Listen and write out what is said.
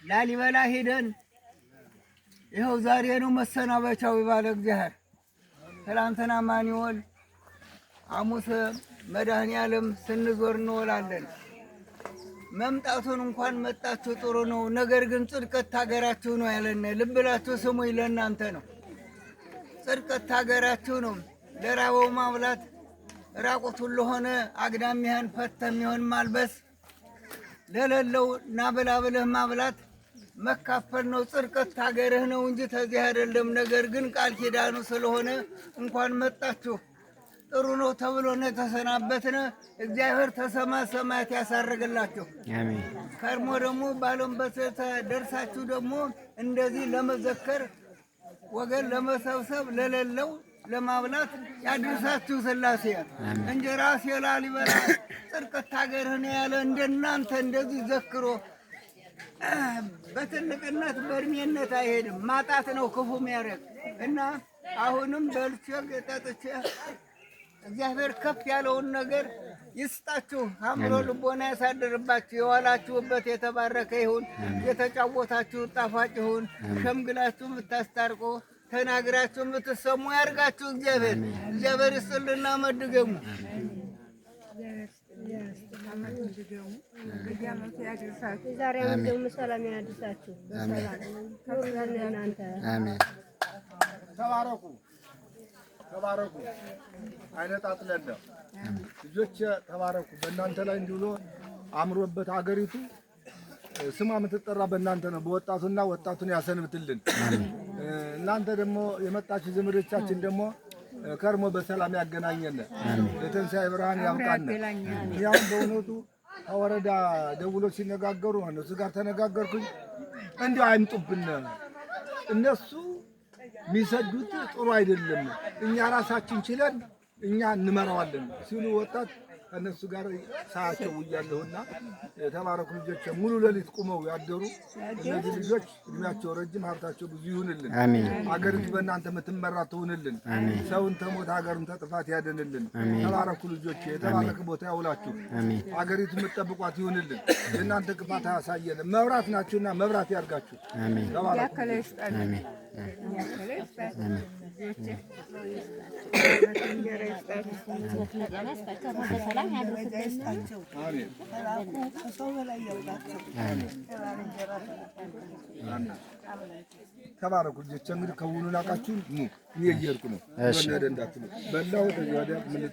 ላሊበላ ሄደን ይኸው ዛሬ ነው መሰናበቻው ይባለ እግዚአብሔር። ትላንትና ማንወል ሐሙስ መድኃኔዓለም ስንዞር እንውላለን። መምጣቱን እንኳን መጣችሁ ጥሩ ነው። ነገር ግን ጽድቀት ሀገራችሁ ነው ያለን። ልብ ብላችሁ ስሙኝ፣ ለእናንተ ነው። ጽድቀት ሀገራችሁ ነው። ለራበው ማብላት፣ ራቁቱን ለሆነ አግዳሚያን ፈተም ይሆን ማልበስ፣ ለሌለው ናብላ ብለህ ማብላት መካፈል ነው። ጽድቀት ሀገርህ ነው እንጂ ተዚህ አይደለም። ነገር ግን ቃል ኪዳኑ ስለሆነ እንኳን መጣችሁ ጥሩ ነው ተብሎ ነው የተሰናበትነ። እግዚአብሔር ተሰማይ ሰማያት ያሳርግላችሁ። አሜን። ከርሞ ደግሞ ባለም ደርሳችሁ ደግሞ እንደዚህ ለመዘከር ወገን ለመሰብሰብ ለሌለው ለማብላት ያድርሳችሁ ስላሴ። እንጀራ ላሊበላ ጽድቀት ሀገርህ ነው ያለ። እንደናንተ እንደዚህ ዘክሮ በትልቅነት በእድሜነት አይሄድም። ማጣት ነው ክፉ የሚያደርግ እና አሁንም በልቼ ጠጥቼ እግዚአብሔር ከፍ ያለውን ነገር ይስጣችሁ። አእምሮ ልቦና ያሳድርባችሁ። የዋላችሁበት የተባረከ ይሁን። የተጫወታችሁ ጣፋጭ ይሁን። ሸምግላችሁ የምታስታርቁ ተናግራችሁ የምትሰሙ ያርጋችሁ። እግዚአብሔር ይስጥልና መድገሙ ዛሬውን ደግሞ ሰላም ያድርሳችሁ። አሜን። ተባረኩ ተባረኩ። አይነጣጥለለ ልጆች ተባረኩ። በእናንተ ላይ እንዲውሎ አምሮበት አገሪቱ ስሟ የምትጠራ በእናንተ ነው። በወጣቱና ወጣቱን ያሰንብትልን። እናንተ ደግሞ የመጣችሁ ዘመዶቻችን ደግሞ ከርሞ በሰላም ያገናኘን። ለትንሣኤ ብርሃን ያብቃን። ያው በእውነቱ ከወረዳ ደውሎ ሲነጋገሩ እነሱ ጋር ተነጋገርኩኝ። እንዲሁ አይምጡብን፣ እነሱ የሚሰዱት ጥሩ አይደለም፣ እኛ ራሳችን ችለን እኛ እንመራዋለን ሲሉ ወጣት ከነሱ ጋር ሳያቸው ውያለሁና ተባረኩ። ልጆች ሙሉ ሌሊት ቁመው ያደሩ እነዚህ ልጆች እድሜያቸው ረጅም ሀብታቸው ብዙ ይሁንልን። አገሪቱ በእናንተ የምትመራ ትሁንልን። ሰውን ተሞት ሀገርን ተጥፋት ያደንልን። ተባረኩ ልጆች፣ የተባረከ ቦታ ያውላችሁ። አገሪቱ የምትጠብቋት ይሁንልን። የእናንተ ክፋት አያሳየን። መብራት ናችሁና መብራት ያርጋችሁ። ተባረኩ። ተባረኩ ልጆች። እንግዲህ ከውኑ ናቃችሁ እኔ እየሄድኩ ነው። በላው ወደ ምን